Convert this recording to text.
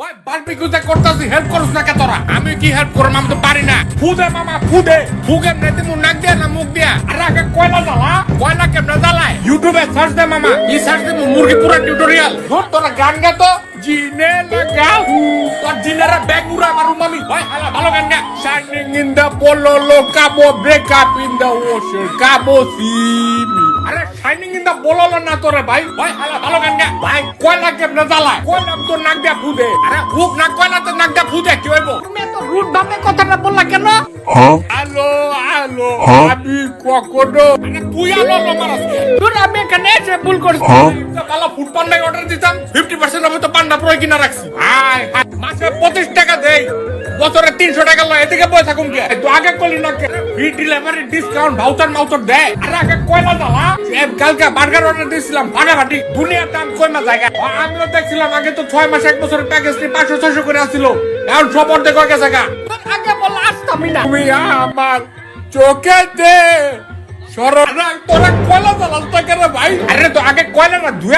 ওই বারবিকিউতে করতেছি হেল্প করছ না কে তোরা? আমি কি হেল্প করব? আমি তো পারি না। ফুদে মামা ফুদে, ফুগে নেতে মু নাক দিয়া না মুখ দিয়া। আরে আগে কয়লা জ্বালা, কয়লা কেমনে জ্বালায়? ইউটিউবে সার্চ দে মামা, ই সার্চ দে মুরগি পুরা টিউটোরিয়াল। ধর তোরা গান গা তো জিনে লাগা হু, তোর জিনেরা ব্যাগ উড়া মারু মামি। ওই হালা ভালো গান গা। শাইনিং ইন দ্য পোলো কাবো break up in the ocean কাবো সিমি। আরে শাইনিং ইন দ্য পোলো না তোরে ভাই। ওই হালা ভালো গান গা। ভাই কয়লা কেমনে জ্বালায়? কয়লা তো নাক দিয়া ফুদে। আরে হুক না কয়লা তো নাক দিয়া ফুদে কি হইব? তুমি এত রুট ভাবে কথাটা বললা কেন? হ্যালো হ্যালো আমি কখনো মানে তুই আলো মারাস তুই আমি এখানে এসে ভুল করছি ভালো ফুড পান্ডা অর্ডার দিতাম 50% আমি তো পান্ডা প্রয় কিনা রাখছি মাসে 25 টাকা দেই বছরে 300 টাকা লয় এদিকে বই থাকুম কে তো আগে কইলি না কে ফ্রি ডেলিভারি ডিসকাউন্ট ভাউচার মাউচার দেয় আরে আগে কয়লা জ্বালা কালকে বার্গার অর্ডার দিয়েছিলাম ফাটাফাটি দুনিয়ার দাম কইমা জায়গা আমিও দেখছিলাম আগে তো 6 মাস 1 বছরের প্যাকেজ নিয়ে 500-600 করে আসছিল এখন সব অর্ধেক হয়ে গেছে গা আগে বল আসতামই না তুমি আমার চোখেতে সরল তোরা কয়লা জ্বালাস তো কেন ভাই আরে তো আগে কয়লা না ধুয়ে